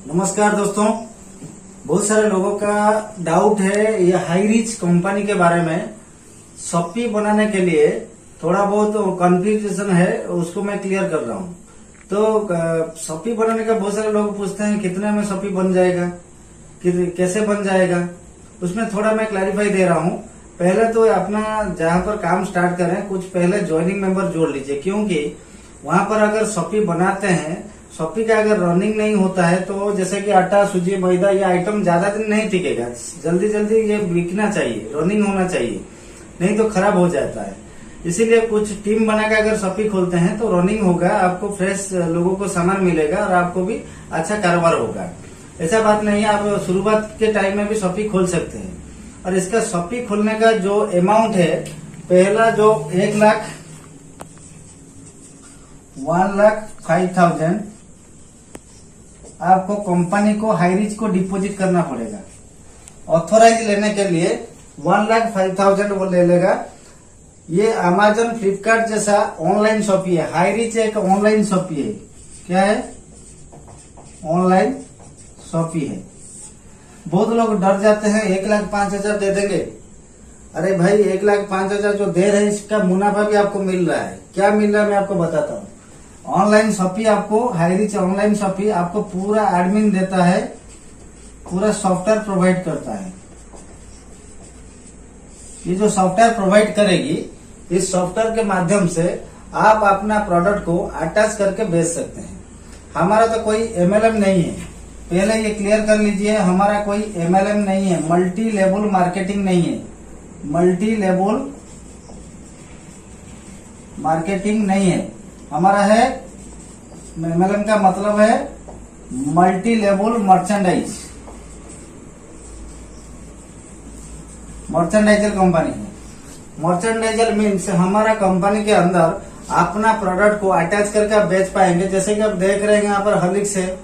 नमस्कार दोस्तों। बहुत सारे लोगों का डाउट है ये हाई रिच कंपनी के बारे में। शॉपी बनाने के लिए थोड़ा बहुत कंफ्यूजन है, उसको मैं क्लियर कर रहा हूँ। तो शॉपी बनाने का बहुत सारे लोग पूछते हैं कितने में शॉपी बन जाएगा, कैसे बन जाएगा। उसमें थोड़ा मैं क्लैरिफाई दे रहा हूँ। पहले तो अपना जहाँ पर काम स्टार्ट करें कुछ पहले ज्वाइनिंग मेंबर जोड़ लीजिए, क्योंकि वहां पर अगर शॉपी बनाते हैं, शॉपी का अगर रनिंग नहीं होता है तो जैसे कि आटा, सूजी, मैदा ये आइटम ज्यादा दिन नहीं टिकेगा। जल्दी जल्दी ये बिकना चाहिए, रनिंग होना चाहिए, नहीं तो खराब हो जाता है। इसीलिए कुछ टीम बना के अगर शॉपी खोलते हैं तो रनिंग होगा, आपको फ्रेश लोगों को सामान मिलेगा और आपको भी अच्छा कारोबार होगा। ऐसा बात नहीं है, आप शुरुआत के टाइम में भी शॉपी खोल सकते हैं। और इसका शॉपी खोलने का जो अमाउंट है, पहला जो 1,05,000 आपको कंपनी को हाई रिच को डिपॉजिट करना पड़ेगा। ऑथोराइज लेने के लिए 1,05,000 वो ले लेगा। ये अमेजन, फ्लिपकार्ट जैसा ऑनलाइन शॉपी है। हाई रिच एक ऑनलाइन शॉपी है। क्या है? ऑनलाइन शॉपी है। बहुत लोग डर जाते हैं 1,05,000 दे देंगे। अरे भाई 1,05,000 जो दे रहे हैं इसका मुनाफा भी आपको मिल रहा है। क्या मिल रहा है मैं आपको बताता हूँ। ऑनलाइन शॉपी आपको, हाई रिच ऑनलाइन शॉपी आपको पूरा एडमिन देता है, पूरा सॉफ्टवेयर प्रोवाइड करता है। ये जो सॉफ्टवेयर प्रोवाइड करेगी, इस सॉफ्टवेयर के माध्यम से आप अपना प्रोडक्ट को अटैच करके बेच सकते हैं। हमारा तो कोई एमएलएम नहीं है, पहले ये क्लियर कर लीजिए। हमारा कोई एमएलएम नहीं है, मल्टी लेवल मार्केटिंग नहीं है, मल्टी लेवल मार्केटिंग नहीं है। हमारा है, एमएलएम का मतलब है multi level merchandise, merchandiser company है। मर्चेंडाइजर मीन्स हमारा कंपनी के अंदर अपना प्रोडक्ट को अटैच करके आप बेच पाएंगे। जैसे कि आप देख रहे हैं यहाँ पर हॉर्लिक्स है,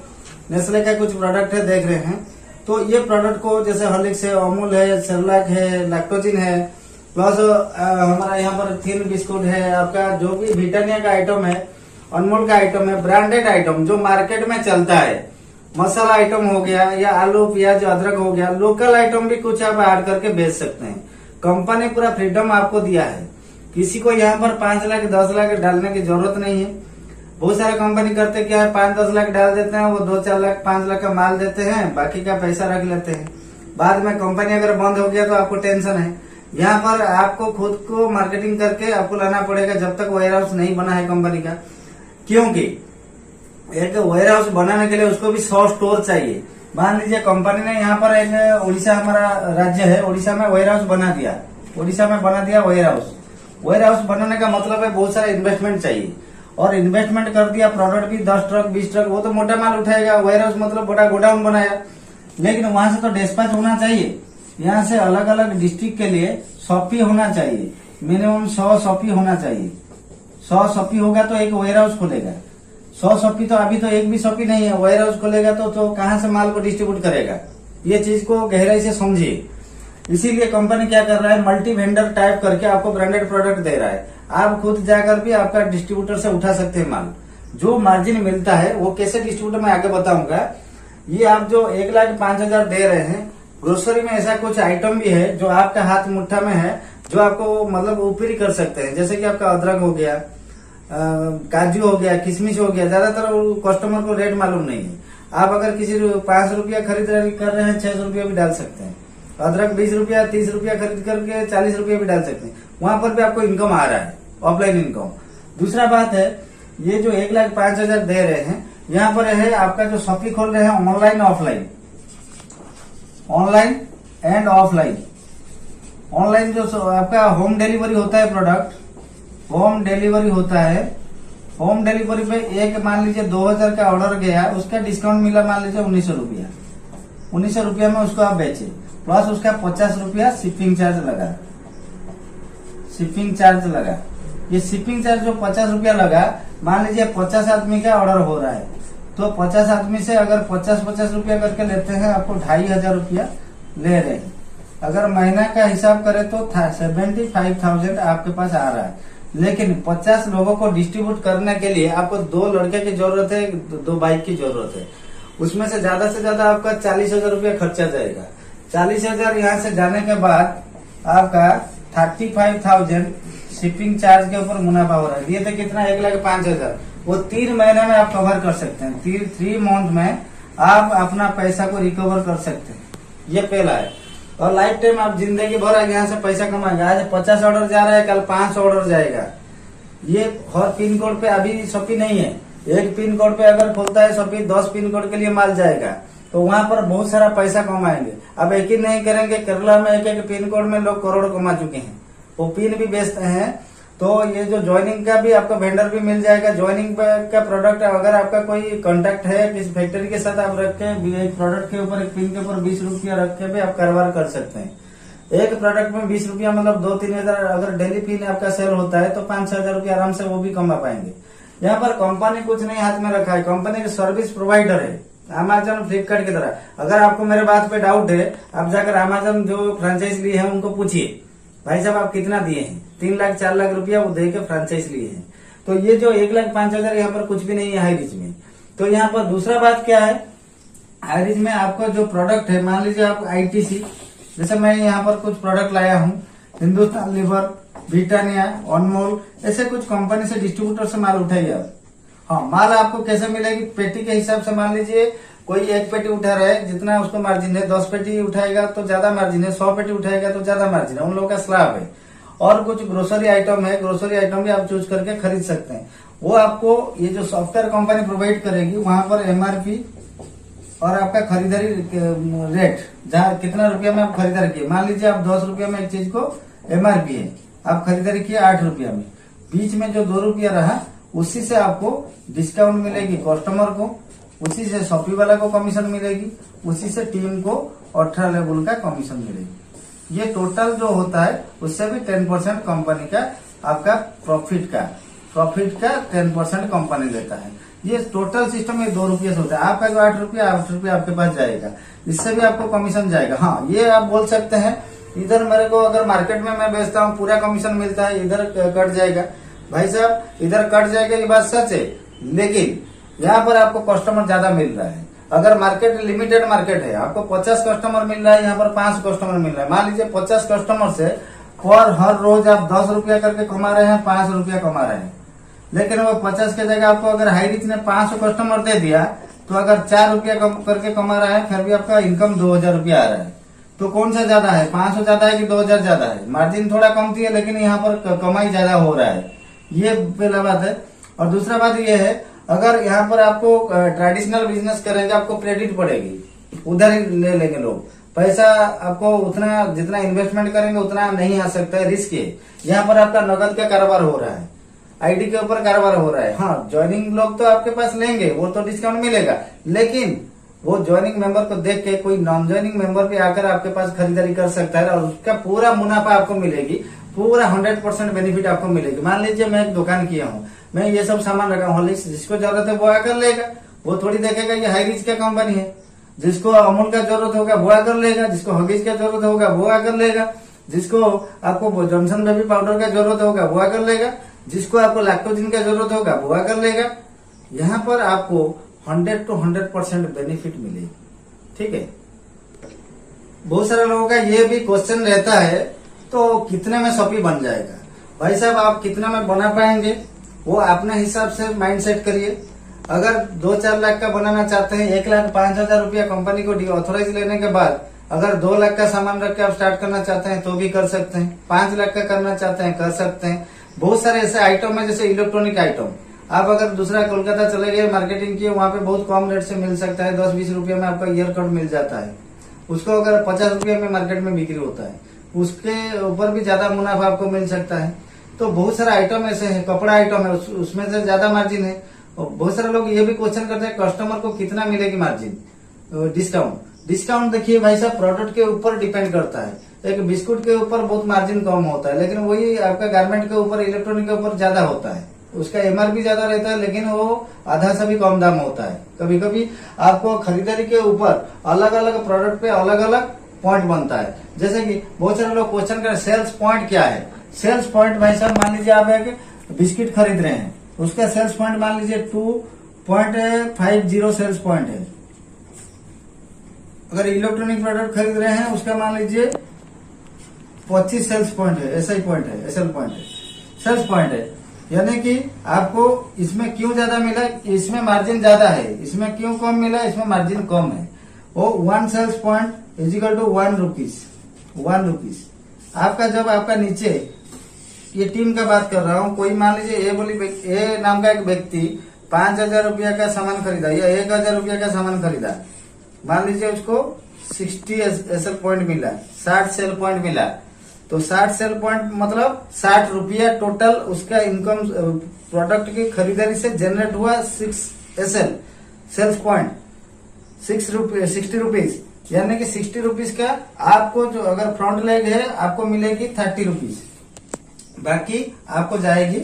नेस्ले का कुछ प्रोडक्ट है, देख रहे हैं। तो ये प्रोडक्ट को जैसे हॉर्लिक्स है, अमूल है, सेरेलैक है, लैक्टोजिन है, प्लस हमारा यहाँ पर थिन बिस्कुट है, आपका जो भी ब्रिटानिया का आइटम है, अनमोल का आइटम है, ब्रांडेड आइटम जो मार्केट में चलता है, मसाला आइटम हो गया या आलू, प्याज, अदरक हो गया, लोकल आइटम भी कुछ आप ऐड करके बेच सकते हैं। कंपनी पूरा फ्रीडम आपको दिया है। किसी को यहाँ पर 5 लाख 10 लाख डालने की जरूरत नहीं है। बहुत सारे कंपनी करते क्या है, 5-10 लाख डाल देते हैं, वो 2-4 लाख 5 लाख का माल देते हैं, बाकी का पैसा रख लेते हैं। बाद में कंपनी अगर बंद हो गया तो आपको टेंशन है। यहाँ पर आपको खुद को मार्केटिंग करके आपको लाना पड़ेगा जब तक वेयर हाउस नहीं बना है कंपनी का। क्योंकि एक वेयर हाउस बनाने के लिए उसको भी 100 स्टोर चाहिए। मान लीजिए कंपनी ने यहाँ पर एक, उड़ीसा हमारा राज्य है, उड़ीसा में वेयर हाउस बना दिया, उड़ीसा में बना दिया वेयर हाउस। वेयर हाउस बनाने का मतलब है बहुत सारा इन्वेस्टमेंट चाहिए, और इन्वेस्टमेंट कर दिया, प्रोडक्ट भी 10 ट्रक 20 ट्रक, वो तो मोटा माल उठाएगा। वेयर हाउस मतलब बड़ा गोडाउन बनाया, लेकिन वहां से तो डिस्पैच होना चाहिए। यहाँ से अलग अलग डिस्ट्रिक्ट के लिए शॉपी होना चाहिए, मिनिमम 100 शॉपी होना चाहिए। 100 शॉपी होगा तो एक वेयर हाउस खुलेगा। 100 शॉपी तो अभी तो एक भी शॉपी नहीं है, वेयर हाउस खुलेगा तो कहाँ से माल को डिस्ट्रीब्यूट करेगा। ये चीज को गहराई से समझिए। इसीलिए कंपनी क्या कर रहा है, मल्टी वेंडर टाइप करके आपको ब्रांडेड प्रोडक्ट दे रहा है। आप खुद जाकर भी आपका डिस्ट्रीब्यूटर से उठा सकते हैं माल। जो मार्जिन मिलता है वो कैसे डिस्ट्रीब्यूटर मैं आगे बताऊंगा। ये आप जो 1,05,000 दे रहे हैं, ग्रोसरी में ऐसा कुछ आइटम भी है जो आपका हाथ मुट्ठा में है, जो आपको मतलब ऊपरी कर सकते हैं। जैसे कि आपका अदरक हो गया, काजू हो गया, किशमिश हो गया। ज्यादातर कस्टमर को रेट मालूम नहीं है। आप अगर किसी 5 रुपया खरीदारी कर रहे हैं, 600 रुपया भी डाल सकते हैं। अदरक 20 रुपया 30 रुपया खरीद करके 40 रुपया भी डाल सकते हैं। वहां पर भी आपको इनकम आ रहा है, ऑफलाइन इनकम। दूसरा बात है, ये जो 1,05,000 दे रहे हैं, यहाँ पर है आपका जो शॉपी खोल रहे हैं online offline, online and offline. Online जो आपका होम डिलीवरी होता है, प्रोडक्ट होम डिलीवरी होता है। होम डिलीवरी पे एक मान लीजिए 2,000 का ऑर्डर गया, उसका डिस्काउंट मिला मान लीजिए 1,900 रुपया। 1,900 रुपया में उसको आप बेचे, प्लस उसका 50 रुपया शिपिंग चार्ज लगा, शिपिंग चार्ज लगा। ये शिपिंग चार्ज जो 50 रुपया लगा, मान लीजिए 50 आदमी का ऑर्डर हो रहा है, तो 50 आदमी से अगर 50-50 रुपया करके लेते हैं, आपको 2,500 रुपया ले रहे हैं। अगर महीना का हिसाब करें तो 75,000 आपके पास आ रहा है। लेकिन 50 लोगों को डिस्ट्रीब्यूट करने के लिए आपको 2 लड़के की जरूरत है, 2 बाइक की जरूरत है। उसमें से ज्यादा आपका 40,000 रुपया खर्चा जाएगा। 40,000 यहाँ से जाने के बाद आपका 35,000 शिपिंग चार्ज के ऊपर मुनाफा हो रहा है। ये तो कितना 1,05,000, वो 3 महीने में आप कवर कर सकते हैं। 3 मंथ में आप अपना पैसा को रिकवर कर सकते हैं। ये पहला है। और लाइफ टाइम आप जिंदगी भर यहाँ से पैसा कमाएंगे। आज 50 ऑर्डर जा रहा है, कल 500 ऑर्डर जाएगा। ये हर पिन कोड पे अभी शॉपी नहीं है। एक पिन कोड पे अगर खोलता है शॉपी 10 पिन कोड के लिए माल जाएगा, तो वहां पर बहुत सारा पैसा कमाएंगे। अब एक ही नहीं करेंगे, केरला में एक पिन कोड में लोग करोड़ कमा चुके हैं, वो पिन भी बेचते हैं। तो ये जो ज्वाइनिंग का भी आपका वेंडर भी मिल जाएगा। ज्वाइनिंग का प्रोडक्ट अगर आपका कोई कांटेक्ट है किसी फैक्ट्री के साथ, आप रख के एक प्रोडक्ट के ऊपर एक पिन के ऊपर 20 रुपया रख के भी आप कारोबार कर सकते हैं। एक प्रोडक्ट में 20 रुपया मतलब 2-3 हजार अगर डेली पिन आपका सेल होता है तो 5-6 हजार रुपया आराम से वो भी कमा पाएंगे। यहाँ पर कंपनी कुछ नहीं हाथ में रखा है, कंपनी की सर्विस प्रोवाइडर है अमेजन फ्लिपकार्ट की तरह। अगर आपको मेरे बात पे डाउट है, आप जाकर अमेजन जो फ्रेंचाइज लिए हैं उनको पूछिए, भाई साहब आप कितना दिए हैं? 3 लाख 4 लाख रुपया वो दे के फ्रेंचाइज लिए हैं। तो ये जो 1,05,000 यहाँ पर कुछ भी नहीं है हाईरिच में। तो यहाँ पर दूसरा बात क्या है, हाईरिच में आपका जो प्रोडक्ट है, मान लीजिए आप आईटीसी, जैसे मैं यहाँ पर कुछ प्रोडक्ट लाया हूँ, हिंदुस्तान लीवर, ब्रिटानिया, अनमोल, ऐसे कुछ कंपनी से डिस्ट्रीब्यूटर से माल उठाइए आप। हाँ, माल आपको कैसे मिलेगी? पेटी के हिसाब से मान लीजिए कोई एक पेटी उठा रहा है, जितना उसको मार्जिन है, 10 पेटी उठाएगा तो ज्यादा मार्जिन है, 100 पेटी उठाएगा तो ज्यादा मार्जिन है, उन लोगों का स्लैब है। और कुछ ग्रोसरी आइटम है, ग्रोसरी आइटम भी आप चूज करके खरीद सकते हैं। वो आपको ये जो सॉफ्टवेयर कंपनी प्रोवाइड करेगी, वहां पर एमआरपी और आपका खरीदारी रेट, जहाँ कितना रुपया में आप खरीदारी किए, मान लीजिए आप 10 रुपया में एक चीज को एमआरपी है, आप खरीदारी किए 8 रुपया में, बीच में जो 2 रुपया रहा उसी से आपको डिस्काउंट मिलेगी कस्टमर को, उसी से शॉपी वाला को कमीशन मिलेगी, उसी से टीम को 18 लेवल का कमीशन मिलेगी। ये टोटल जो होता है उससे भी 10% कंपनी का आपका प्रॉफिट का 10% कंपनी लेता है। ये टोटल सिस्टम ये 2 रुपये से होता है। आपका जो 8 रुपया आपके पास जाएगा, इससे भी आपको कमीशन जाएगा। हाँ, ये आप बोल सकते हैं इधर मेरे को अगर मार्केट में मैं बेचता हूँ पूरा कमीशन मिलता है, इधर कट जाएगा। भाई साहब इधर कट जाएगा, ये बात सच है, लेकिन यहाँ पर आपको कस्टमर ज्यादा मिल रहा है। अगर मार्केट लिमिटेड मार्केट है, आपको 50 कस्टमर मिल रहा है, यहाँ पर 5 कस्टमर मिल रहा है। मान लीजिए 50 कस्टमर से पर हर रोज आप 10 रुपया करके कमा रहे हैं, 5 रुपया कमा रहे हैं। लेकिन वो 50 के जगह आपको अगर हाईरिच ने 500 कस्टमर दे दिया, तो अगर 4 रुपया करके कमा रहा है, फिर भी आपका इनकम 2,000 रुपया आ रहा है। तो कौन सा ज्यादा है, 500 ज्यादा है कि 2,000 ज्यादा है? मार्जिन थोड़ा कमती है, लेकिन यहाँ पर कमाई ज्यादा हो रहा है। ये पहला बात है। और दूसरा बात ये है, अगर यहाँ पर आपको ट्रेडिशनल बिजनेस करेंगे, आपको क्रेडिट पड़ेगी, उधर ही ले लेंगे लोग पैसा। आपको उतना जितना इन्वेस्टमेंट करेंगे उतना नहीं आ सकता है, रिस्क है। यहाँ पर आपका नगद का कारोबार हो रहा है, आईडी के ऊपर कारोबार हो रहा है। हाँ, ज्वाइनिंग लोग तो आपके पास लेंगे, वो तो डिस्काउंट मिलेगा, लेकिन वो ज्वाइनिंग मेंबर को देख के कोई नॉन ज्वाइनिंग मेंबर भी आकर आपके पास खरीदारी कर सकता है और उसका पूरा मुनाफा आपको मिलेगी, पूरा 100% बेनिफिट आपको मिलेगी। मान लीजिए मैं एक दुकान किया हूँ, मैं ये सब सामान रखा हूँ, जिसको जरूरत है वो आकर लेगा, वो थोड़ी देखेगा ये हाईरिच का कंपनी है। जिसको अमूल का जरूरत होगा वो आकर लेगा, जिसको हगीज का जरूरत होगा वो आकर लेगा, जिसको आपको जॉनसन बेबी पाउडर का जरूरत होगा वो आकर लेगा, जिसको आपको लैक्टोजिन का जरूरत होगा वो आकर लेगा। यहाँ पर आपको 100 to 100% बेनिफिट मिलेगी। ठीक है। बहुत सारे लोगों का ये भी क्वेश्चन रहता है, तो कितने में शॉपी बन जाएगा? भाई साहब आप कितना में बना पाएंगे वो अपने हिसाब से माइंड सेट करिए। अगर 2-4 लाख का बनाना चाहते हैं, 1,05,000 रुपया कंपनी को ऑथोराइज लेने के बाद अगर 2 लाख का सामान रख के आप स्टार्ट करना चाहते हैं तो भी कर सकते हैं, 5 लाख का करना चाहते हैं कर सकते हैं। बहुत सारे ऐसे आइटम है, जैसे इलेक्ट्रॉनिक आइटम, आप अगर दूसरा कोलकाता चले गए मार्केटिंग किए, वहां पे बहुत कम रेट से मिल सकता है, 10-20 रुपया में आपका ईयर कट मिल जाता है। उसको अगर 50 रुपया में मार्केट में बिक्री होता है, उसके ऊपर भी ज्यादा मुनाफा आपको मिल सकता है। तो बहुत सारे आइटम ऐसे है, कपड़ा आइटम है, उसमें से ज्यादा मार्जिन है। और बहुत सारे लोग ये भी क्वेश्चन करते हैं कस्टमर को कितना मिलेगी मार्जिन, डिस्काउंट देखिए भाई साहब प्रोडक्ट के ऊपर डिपेंड करता है। एक बिस्कुट के ऊपर बहुत मार्जिन कम होता है, लेकिन वही आपका गारमेंट के ऊपर, इलेक्ट्रॉनिक के ऊपर ज्यादा होता है। उसका एमआरपी ज्यादा रहता है, लेकिन वो आधा से भी कम दाम होता है। कभी कभी आपको खरीदारी के ऊपर अलग अलग प्रोडक्ट पे अलग अलग पॉइंट बनता है। जैसे कि बहुत सारे लोग क्वेश्चन करें सेल्स पॉइंट क्या है। सेल्स पॉइंट भाई साहब मान लीजिए आप एक बिस्किट खरीद रहे हैं, उसका सेल्स पॉइंट मान लीजिए 2.50 सेल्स पॉइंट है। अगर इलेक्ट्रॉनिक प्रोडक्ट खरीद रहे हैं उसका मान लीजिए 25 सेल्स पॉइंट है, एसआई पॉइंट है, एसएल पॉइंट है, सेल्स पॉइंट है। यानी कि आपको इसमें क्यों ज्यादा मिला, इसमें मार्जिन ज्यादा है, इसमें क्यों कम मिला, इसमें मार्जिन कम है। वो 1 sales point is equal to 1 rupees, 1 rupees. आपका जब आपका नीचे, ये टीम का बात कर रहा हूँ, कोई मान लीजिए ए नाम का एक व्यक्ति 5,000 रुपया का सामान खरीदा या 1,000 रुपया का सामान खरीदा, मान लीजिए उसको 60 एसएल पॉइंट मिला, 60 सेल पॉइंट मिला, तो 60 सेल पॉइंट मतलब 60 रुपया टोटल उसका इनकम प्रोडक्ट की खरीदारी से जनरेट हुआ। 6 एसएल सेल्स पॉइंट 60 रुपीज, यानी कि 60 रुपीज का आपको जो अगर फ्रंट लेग है आपको मिलेगी 30 रुपीज, बाकी आपको जाएगी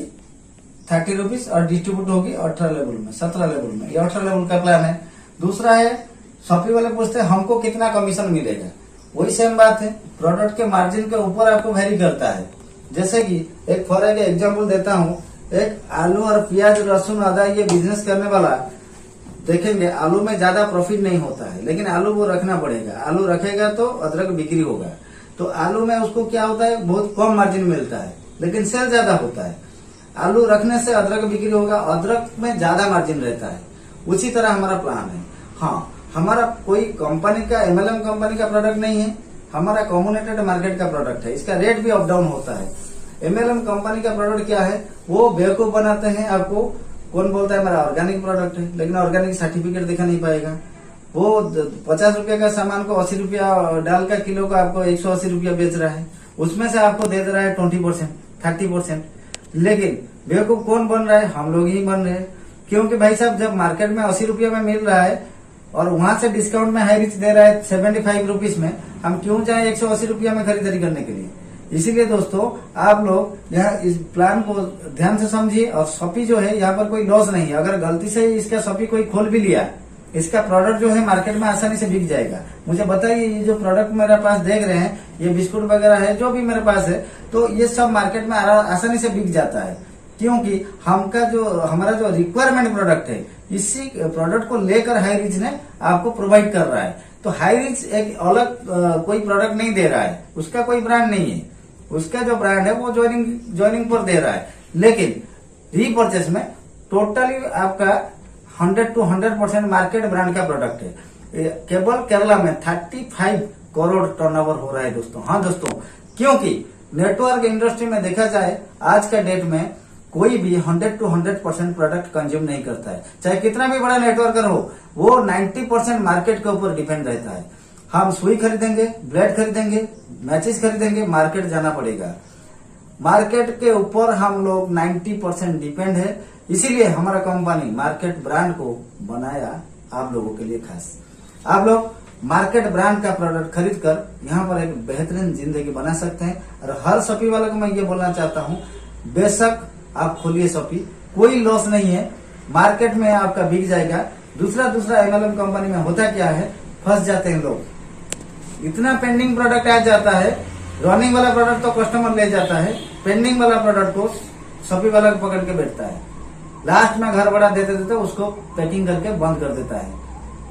30 रुपीज और डिस्ट्रीब्यूट होगी 18 लेवल में, 17 लेवल में। ये 18 लेवल का प्लान है। दूसरा है, शॉपी वाले पूछते हैं हमको कितना कमीशन मिलेगा, वही सेम बात है, प्रोडक्ट के मार्जिन के ऊपर आपको वेरी करता है। जैसे कि एक फॉर एग्जांपल देता हूँ, एक आलू और प्याज लहसुन अदा ये बिजनेस करने वाला देखेंगे, आलू में ज्यादा प्रॉफिट नहीं होता है, लेकिन आलू वो रखना पड़ेगा, आलू रखेगा तो अदरक बिक्री होगा। तो आलू में उसको क्या होता है, बहुत कम मार्जिन मिलता है लेकिन सेल ज्यादा होता है। आलू रखने से अदरक बिक्री होगा, अदरक में ज्यादा मार्जिन रहता है। उसी तरह हमारा प्लान है। हाँ, हमारा कोई कंपनी का एमएलएम कंपनी का प्रोडक्ट नहीं है, हमारा कम्युनिटेड मार्केट का प्रोडक्ट है, इसका रेट भी अप डाउन होता है। एमएलएम कंपनी का प्रोडक्ट क्या है, वो बेवकूफ बनाते हैं आपको। कौन बोलता है मेरा ऑर्गेनिक प्रोडक्ट है, लेकिन ऑर्गेनिक सर्टिफिकेट दिखा नहीं पाएगा। वो 50 रुपया का सामान को 80 रुपया डाल का किलो का आपको 180 रुपया बेच रहा है, उसमें से आपको दे रहा है 20%, 30%। लेकिन बेवकूफ कौन बन रहा है, हम लोग ही बन रहे हैं। क्योंकि भाई साहब जब मार्केट में 80 रुपया में मिल रहा है और वहां से डिस्काउंट में हाई रिच दे रहा है 75 रुपीज में, हम क्यों जाए 180 रुपया में खरीदारी करने के लिए। इसीलिए दोस्तों आप लोग यहाँ इस प्लान को ध्यान से समझिए। और शॉपी जो है यहाँ पर कोई लॉस नहीं है, अगर गलती से इसका शॉपी कोई खोल भी लिया, इसका प्रोडक्ट जो है मार्केट में आसानी से बिक जाएगा। मुझे बताइए, ये जो प्रोडक्ट मेरे पास देख रहे हैं, ये बिस्कुट वगैरह है जो भी मेरे पास है, तो ये सब मार्केट में आसानी से बिक जाता है, क्योंकि हमारा जो रिक्वायरमेंट प्रोडक्ट है, इसी प्रोडक्ट को लेकर हाई रिच ने आपको प्रोवाइड कर रहा है। तो हाई रिच एक अलग कोई प्रोडक्ट नहीं दे रहा है, उसका कोई ब्रांड नहीं है, उसका जो ब्रांड है वो ज्वाइनिंग पर दे रहा है। लेकिन रीपरचेस में टोटली आपका 100 to 100% मार्केट ब्रांड का प्रोडक्ट है। केवल केरला में 35 करोड़ टर्नओवर हो रहा है दोस्तों। हाँ दोस्तों, क्योंकि नेटवर्क इंडस्ट्री में देखा जाए आज का डेट में कोई भी 100 to 100% प्रोडक्ट कंज्यूम नहीं करता है, चाहे कितना भी बड़ा नेटवर्कर हो, वो 90% मार्केट के ऊपर डिपेंड रहता है। हम सुई खरीदेंगे, ब्लेड खरीदेंगे, मैचेस खरीदेंगे, मार्केट जाना पड़ेगा। मार्केट के ऊपर हम लोग 90% डिपेंड है। इसीलिए हमारा कंपनी मार्केट ब्रांड को बनाया आप लोगों के लिए खास। आप लोग मार्केट ब्रांड का प्रोडक्ट खरीद कर यहाँ पर एक बेहतरीन जिंदगी बना सकते हैं। और हर शॉपी वाले को मैं ये बोलना चाहता हूँ, बेशक आप खोलिए शॉपी, कोई लॉस नहीं है, मार्केट में आपका बिक जाएगा। दूसरा एमएलएम कंपनी में होता क्या है, फंस जाते हैं लोग, इतना पेंडिंग प्रोडक्ट आ जाता है। रनिंग वाला प्रोडक्ट तो कस्टमर ले जाता है, पेंडिंग वाला प्रोडक्ट को शॉपी वाला पकड़ के बैठता है, लास्ट में घर बड़ा देते उसको पैकिंग करके बंद कर देता है।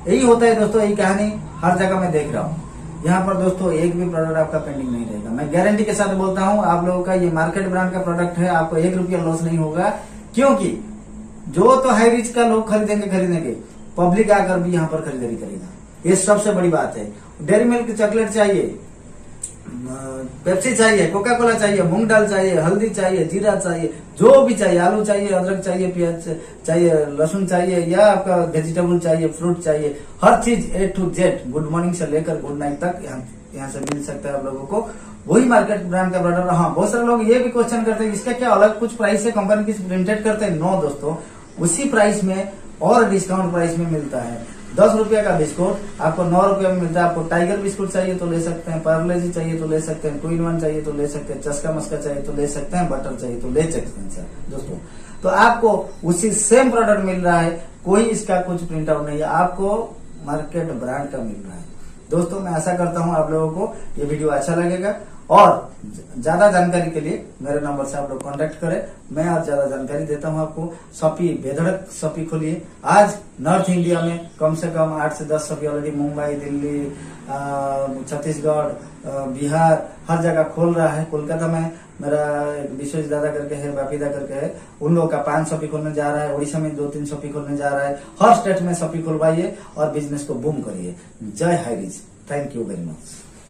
यही होता है दोस्तों, यही कहानी हर जगह मैं देख रहा हूँ। यहाँ पर दोस्तों एक भी प्रोडक्ट आपका पेंडिंग नहीं रहेगा, मैं गारंटी के साथ बोलता हूँ। आप लोगों का ये मार्केट ब्रांड का प्रोडक्ट है, आपको 1 रुपया लॉस नहीं होगा, क्योंकि जो तो हाई रिच का लोग खरीदेंगे, पब्लिक आकर भी यहाँ पर खरीदारी करेगा। ये सबसे बड़ी बात है। डेयरी मिल्क चॉकलेट चाहिए, पेप्सी चाहिए, कोका कोला चाहिए, मूंग दाल चाहिए, हल्दी चाहिए, जीरा चाहिए, जो भी चाहिए, आलू चाहिए, अदरक चाहिए, प्याज चाहिए, लहसुन चाहिए, या आपका वेजिटेबल चाहिए, फ्रूट चाहिए, हर चीज A to Z, good morning से लेकर गुड नाइट तक यहाँ से मिल सकता है आप लोगों को। वही मार्केट ब्रांड का प्रोडक्ट। हाँ, बहुत सारे लोग ये भी क्वेश्चन करते हैं, इसका क्या अलग कुछ प्राइस है, कंपनी की प्रिंटेड करते हैं? नो दोस्तों, उसी प्राइस में और डिस्काउंट प्राइस में मिलता है। 10 रुपया का बिस्कुट आपको 9 रुपया में मिलता है। आपको टाइगर बिस्कुट चाहिए तो ले सकते हैं, पार्लेजी चाहिए तो ले सकते हैं, 2-in-1 चाहिए तो ले सकते हैं, चस्का मस्का चाहिए तो ले सकते हैं, बटर चाहिए तो ले सकते हैं सर दोस्तों। तो आपको उसी सेम प्रोडक्ट मिल रहा है, कोई इसका कुछ प्रिंट आउट नहीं है, आपको मार्केट ब्रांड का मिल रहा है। दोस्तों मैं आशा करता हूँ आप लोगों को ये वीडियो अच्छा लगेगा और ज्यादा जानकारी के लिए मेरे नंबर से आप लोग कांटेक्ट करें। मैं आज ज्यादा जानकारी देता हूं आपको। शॉपी बेधड़क शॉपी खोलिए। आज नॉर्थ इंडिया में कम से कम 8 से 10 शॉपी ऑलरेडी मुंबई, दिल्ली, छत्तीसगढ़, बिहार हर जगह खोल रहा है। कोलकाता में मेरा एक विश्वेश दादा करके है, बापीदा करके है, उन लोगों का 5 शॉपी खोलने जा रहा है। उड़ीसा में 2-3 शॉपी खोलने जा रहा है। हर स्टेट में शॉपी खुलवाइए और बिजनेस को बूम करिए। जय highrise. Thank you very much.